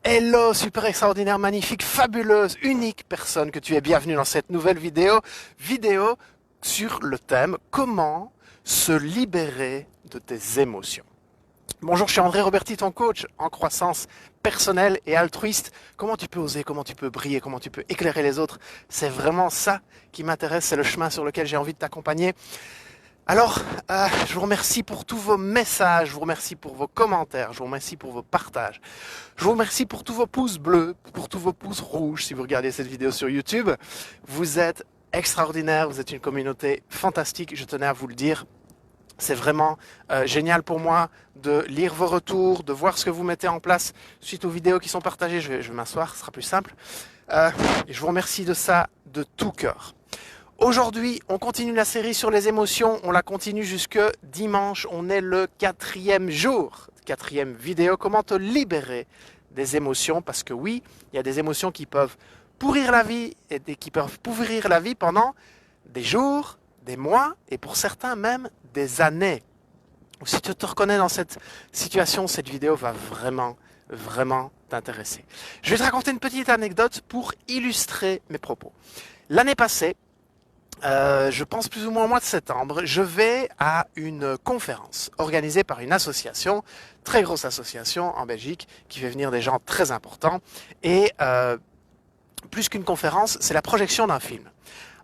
Hello, super extraordinaire, magnifique, fabuleuse, unique personne que tu es. Bienvenue dans cette nouvelle vidéo sur le thème comment se libérer de tes émotions. Bonjour, je suis André Roberti, ton coach en croissance personnelle et altruiste. Comment tu peux oser, comment tu peux briller, comment tu peux éclairer les autres? C'est vraiment ça qui m'intéresse, c'est le chemin sur lequel j'ai envie de t'accompagner. Alors, je vous remercie pour tous vos messages, je vous remercie pour vos commentaires, je vous remercie pour vos partages, je vous remercie pour tous vos pouces bleus, pour tous vos pouces rouges si vous regardez cette vidéo sur YouTube. Vous êtes extraordinaires, vous êtes une communauté fantastique, je tenais à vous le dire. C'est vraiment génial pour moi de lire vos retours, de voir ce que vous mettez en place suite aux vidéos qui sont partagées. Je vais m'asseoir, ce sera plus simple. Et je vous remercie de ça de tout cœur. Aujourd'hui, on continue la série sur les émotions. On la continue jusque dimanche. On est le 4e jour, 4e vidéo. Comment te libérer des émotions? Parce que oui, il y a des émotions qui peuvent pourrir la vie et qui peuvent pourrir la vie pendant des jours, des mois et pour certains même des années. Si tu te reconnais dans cette situation, cette vidéo va vraiment t'intéresser. Je vais te raconter une petite anecdote pour illustrer mes propos. L'année passée, je pense plus ou moins au mois de septembre, je vais à une conférence organisée par une association, très grosse association en Belgique, qui fait venir des gens très importants. Et plus qu'une conférence, c'est la projection d'un film.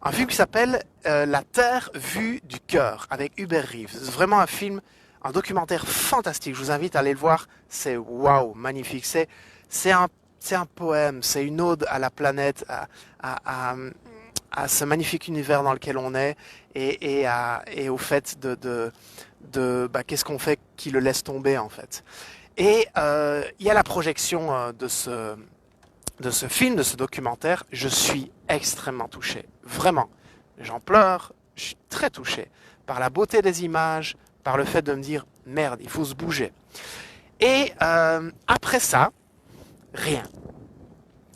Un film qui s'appelle La Terre vue du cœur, avec Hubert Reeves. C'est vraiment un film, un documentaire fantastique. Je vous invite à aller le voir. C'est waouh, magnifique. C'est un poème, c'est une ode à la planète, à ce magnifique univers dans lequel on est et au fait de qu'est-ce qu'on fait qui le laisse tomber en fait. Et il y a la projection de ce film, de ce documentaire. Je suis extrêmement touché, vraiment. J'en pleure, je suis très touché par la beauté des images, par le fait de me dire merde, il faut se bouger. Et après ça, rien.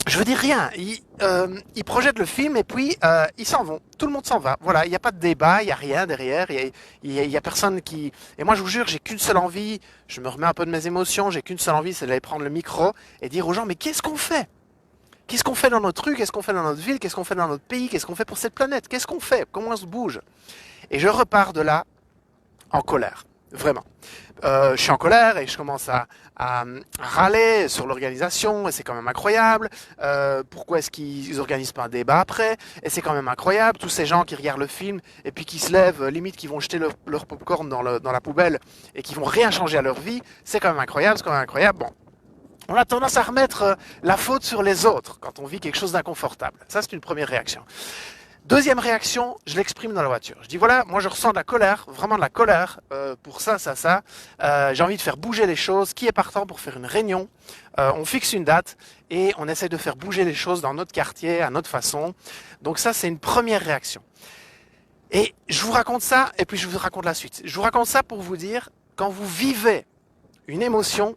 Je veux dire rien, ils projettent le film et puis ils s'en vont, tout le monde s'en va, voilà, il n'y a pas de débat, il n'y a rien derrière, il y a personne qui... Et moi je vous jure, j'ai qu'une seule envie, je me remets un peu de mes émotions, j'ai qu'une seule envie, c'est d'aller prendre le micro et dire aux gens, mais qu'est-ce qu'on fait? Qu'est-ce qu'on fait dans notre rue? Qu'est-ce qu'on fait dans notre ville? Qu'est-ce qu'on fait dans notre pays? Qu'est-ce qu'on fait pour cette planète? Qu'est-ce qu'on fait? Comment on se bouge? Et je repars de là en colère, vraiment. Je suis en colère et je commence à râler sur l'organisation et c'est quand même incroyable. Pourquoi est-ce qu'ils organisent pas un débat après? Et c'est quand même incroyable. Tous ces gens qui regardent le film et puis qui se lèvent, limite qui vont jeter leur popcorn dans la poubelle et qui vont rien changer à leur vie, c'est quand même incroyable, c'est quand même incroyable. Bon. On a tendance à remettre la faute sur les autres quand on vit quelque chose d'inconfortable. Ça, c'est une première réaction. Deuxième réaction, je l'exprime dans la voiture. Je dis voilà, moi je ressens de la colère, vraiment de la colère pour ça. J'ai envie de faire bouger les choses. Qui est partant pour faire une réunion? On fixe une date et on essaie de faire bouger les choses dans notre quartier, à notre façon. Donc ça, c'est une première réaction. Et je vous raconte ça et puis je vous raconte la suite. Je vous raconte ça pour vous dire, quand vous vivez une émotion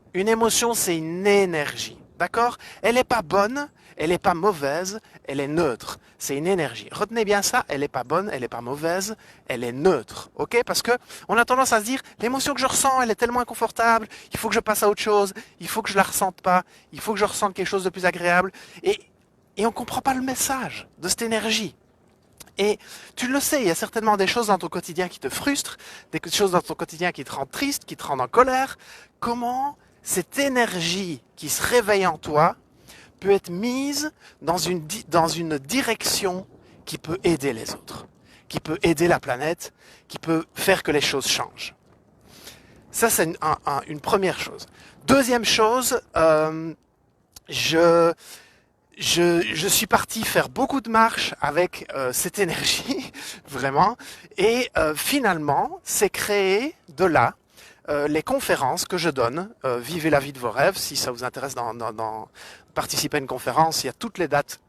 c'est une énergie. D'accord? Elle n'est pas bonne, elle n'est pas mauvaise, elle est neutre. C'est une énergie. Retenez bien ça, elle n'est pas bonne, elle n'est pas mauvaise, elle est neutre. Ok? Parce que on a tendance à se dire, l'émotion que je ressens, elle est tellement inconfortable, il faut que je passe à autre chose, il faut que je la ressente pas, il faut que je ressente quelque chose de plus agréable. Et on ne comprend pas le message de cette énergie. Et tu le sais, il y a certainement des choses dans ton quotidien qui te frustrent, des choses dans ton quotidien qui te rendent triste, qui te rendent en colère. Comment cette énergie qui se réveille en toi peut être mise dans une direction qui peut aider les autres, qui peut aider la planète, qui peut faire que les choses changent. Ça, c'est une première chose. Deuxième chose, je suis parti faire beaucoup de marches avec cette énergie, vraiment, et finalement, c'est créé de là les conférences que je donne, Vivez la vie de vos rêves, si ça vous intéresse dans participer à une conférence, il y a toutes les dates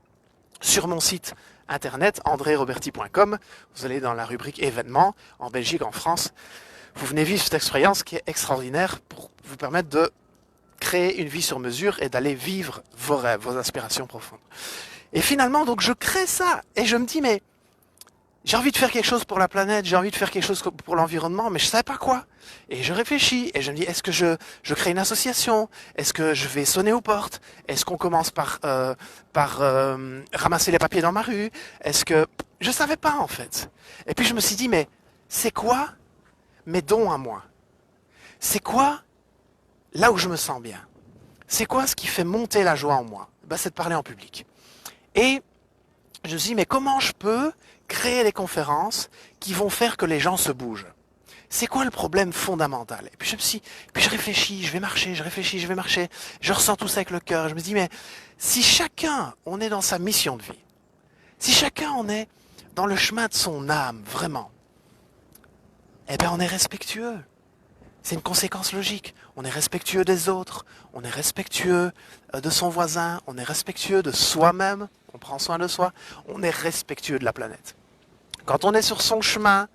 sur mon site internet, andreroberti.com, vous allez dans la rubrique événements, en Belgique, en France, vous venez vivre cette expérience qui est extraordinaire pour vous permettre de créer une vie sur mesure et d'aller vivre vos rêves, vos aspirations profondes. Et finalement, donc, je crée ça et je me dis, mais j'ai envie de faire quelque chose pour la planète, j'ai envie de faire quelque chose pour l'environnement, mais je ne savais pas quoi. Et je réfléchis et je me dis, est-ce que je crée une association? Est-ce que je vais sonner aux portes? Est-ce qu'on commence par ramasser les papiers dans ma rue? Est-ce que... Je ne savais pas en fait. Et puis je me suis dit, mais c'est quoi mes dons à moi? C'est quoi là où je me sens bien? C'est quoi ce qui fait monter la joie en moi? Ben, c'est de parler en public. Et je me suis dit, mais comment je peux créer des conférences qui vont faire que les gens se bougent? C'est quoi le problème fondamental? Et puis je réfléchis, je vais marcher, je réfléchis, je vais marcher, je ressens tout ça avec le cœur. Je me dis, mais si chacun, on est dans sa mission de vie, si chacun, on est dans le chemin de son âme, vraiment, eh bien, on est respectueux. C'est une conséquence logique. On est respectueux des autres, on est respectueux de son voisin, on est respectueux de soi-même, on prend soin de soi, on est respectueux de la planète. Quand on est sur son chemin,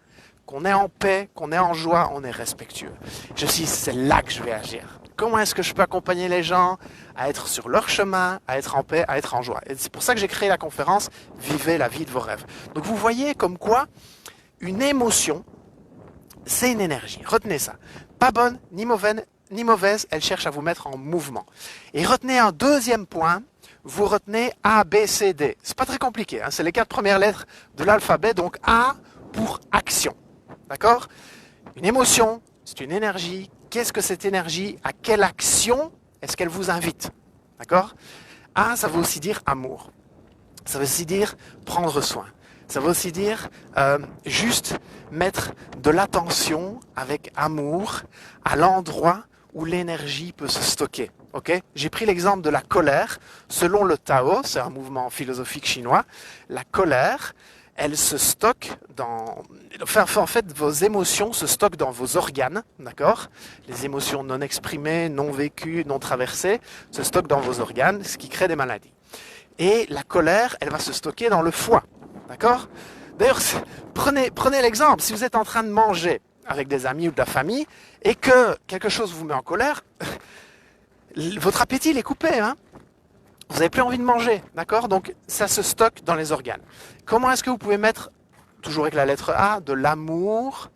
qu'on est en paix, qu'on est en joie, on est respectueux. Je me suis dit, c'est là que je vais agir. Comment est-ce que je peux accompagner les gens à être sur leur chemin, à être en paix, à être en joie? Et c'est pour ça que j'ai créé la conférence « Vivez la vie de vos rêves ». Donc vous voyez comme quoi une émotion, c'est une énergie. Retenez ça. Pas bonne, ni mauvaise, elle cherche à vous mettre en mouvement. Et retenez un deuxième point, vous retenez A, B, C, D. C'est pas très compliqué, hein, c'est les 4 premières lettres de l'alphabet, donc A pour action. D'accord? Une émotion, c'est une énergie. Qu'est-ce que cette énergie? À quelle action est-ce qu'elle vous invite? D'accord? A, ça veut aussi dire amour. Ça veut aussi dire prendre soin. Ça veut aussi dire juste mettre de l'attention avec amour à l'endroit où l'énergie peut se stocker. Okay? J'ai pris l'exemple de la colère. Selon le Tao, c'est un mouvement philosophique chinois, la colère, elle se stocke dans... Enfin, en fait, vos émotions se stockent dans vos organes, d'accord? Les émotions non exprimées, non vécues, non traversées, se stockent dans vos organes, ce qui crée des maladies. Et la colère, elle va se stocker dans le foie, d'accord? D'ailleurs, prenez l'exemple, si vous êtes en train de manger avec des amis ou de la famille, et que quelque chose vous met en colère, votre appétit il est coupé, hein? Vous n'avez plus envie de manger, d'accord? Donc ça se stocke dans les organes. Comment est-ce que vous pouvez mettre, toujours avec la lettre A, de l'amour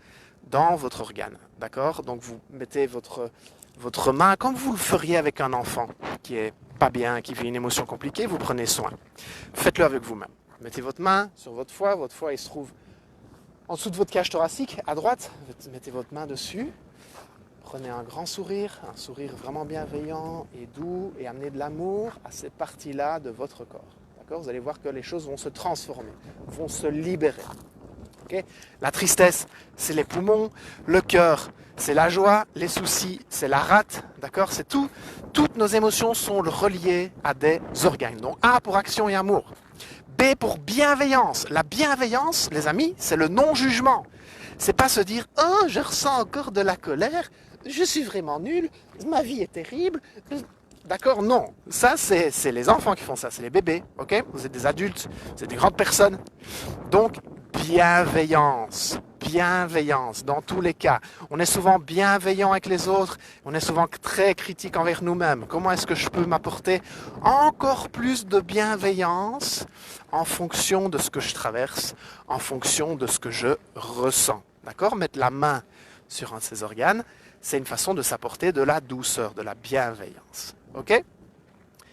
dans votre organe, d'accord? Donc vous mettez votre main, comme vous le feriez avec un enfant qui est pas bien, qui vit une émotion compliquée, vous prenez soin. Faites-le avec vous-même. Mettez votre main sur votre foie il se trouve en dessous de votre cage thoracique, à droite, mettez votre main dessus. Prenez un grand sourire, un sourire vraiment bienveillant et doux, et amenez de l'amour à cette partie-là de votre corps. D'accord? Vous allez voir que les choses vont se transformer, vont se libérer. Okay? La tristesse, c'est les poumons, le cœur, c'est la joie, les soucis, c'est la rate. D'accord? C'est tout. Toutes nos émotions sont reliées à des organes. Donc A pour action et amour. B pour bienveillance. La bienveillance, les amis, c'est le non-jugement. C'est pas se dire « Oh, je ressens encore de la colère, je suis vraiment nul, ma vie est terrible. » D'accord? Non. Ça, c'est les enfants qui font ça, c'est les bébés. Ok? Vous êtes des adultes, vous êtes des grandes personnes. Donc, bienveillance. Bienveillance, dans tous les cas. On est souvent bienveillant avec les autres, on est souvent très critique envers nous-mêmes. Comment est-ce que je peux m'apporter encore plus de bienveillance en fonction de ce que je traverse, en fonction de ce que je ressens? D'accord? Mettre la main sur un de ces organes, c'est une façon de s'apporter de la douceur, de la bienveillance. Ok?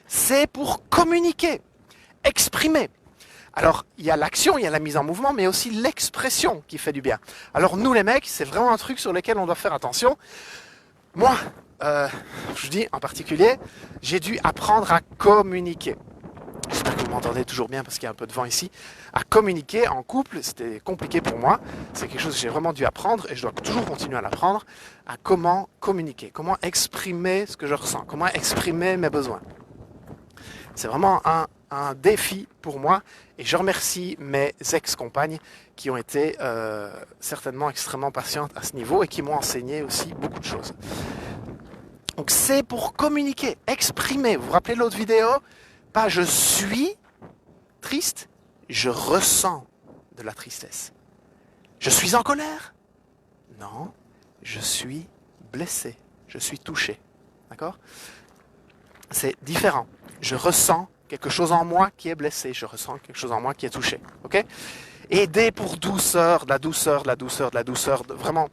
C'est pour communiquer, exprimer. Alors, il y a l'action, il y a la mise en mouvement, mais aussi l'expression qui fait du bien. Alors, nous les mecs, c'est vraiment un truc sur lequel on doit faire attention. Moi, je dis en particulier, j'ai dû apprendre à communiquer. J'espère que vous m'entendez toujours bien parce qu'il y a un peu de vent ici. À communiquer en couple, c'était compliqué pour moi. C'est quelque chose que j'ai vraiment dû apprendre et je dois toujours continuer à l'apprendre. À comment communiquer, comment exprimer ce que je ressens, comment exprimer mes besoins. C'est vraiment un défi pour moi et je remercie mes ex-compagnes qui ont été certainement extrêmement patientes à ce niveau et qui m'ont enseigné aussi beaucoup de choses. Donc c'est pour communiquer, exprimer. Vous vous rappelez l'autre vidéo? Pas je suis triste, je ressens de la tristesse. Je suis en colère? Non, je suis blessé, je suis touché. D'accord? C'est différent. Je ressens quelque chose en moi qui est blessé, je ressens quelque chose en moi qui est touché. Okay? Aider pour douceur, de la douceur, de la douceur, de la douceur. Vraiment,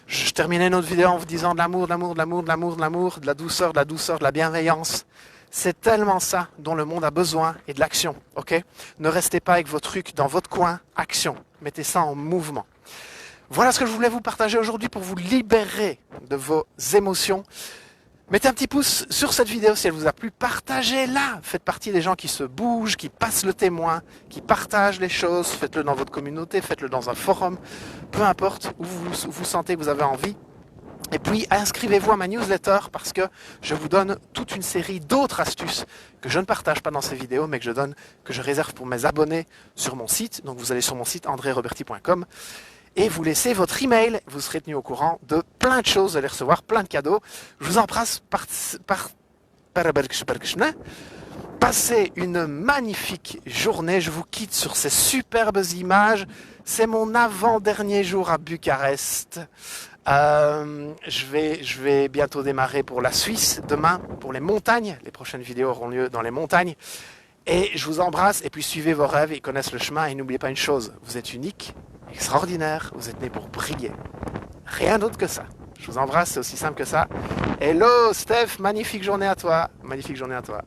je terminais notre vidéo en vous disant de l'amour, de l'amour, de l'amour, de l'amour, de l'amour, de la douceur, de la douceur, de la bienveillance. C'est tellement ça dont le monde a besoin et de l'action, ok? Ne restez pas avec vos trucs dans votre coin, action. Mettez ça en mouvement. Voilà ce que je voulais vous partager aujourd'hui pour vous libérer de vos émotions. Mettez un petit pouce sur cette vidéo si elle vous a plu. Partagez-la. Faites partie des gens qui se bougent, qui passent le témoin, qui partagent les choses. Faites-le dans votre communauté, faites-le dans un forum. Peu importe où vous sentez que vous avez envie. Et puis, inscrivez-vous à ma newsletter parce que je vous donne toute une série d'autres astuces que je ne partage pas dans ces vidéos, mais que je réserve pour mes abonnés sur mon site. Donc, vous allez sur mon site andreroberti.com et vous laissez votre email. Vous serez tenu au courant de plein de choses. Vous allez recevoir plein de cadeaux. Je vous embrasse Passez une magnifique journée. Je vous quitte sur ces superbes images. C'est mon avant-dernier jour à Bucarest. Je vais bientôt démarrer pour la Suisse demain, pour les montagnes. Les prochaines vidéos auront lieu dans les montagnes. Et je vous embrasse et puis suivez vos rêves, ils connaissent le chemin et n'oubliez pas une chose, vous êtes unique, extraordinaire, vous êtes né pour briller. Rien d'autre que ça. Je vous embrasse, c'est aussi simple que ça. Hello Steph, magnifique journée à toi. Magnifique journée à toi.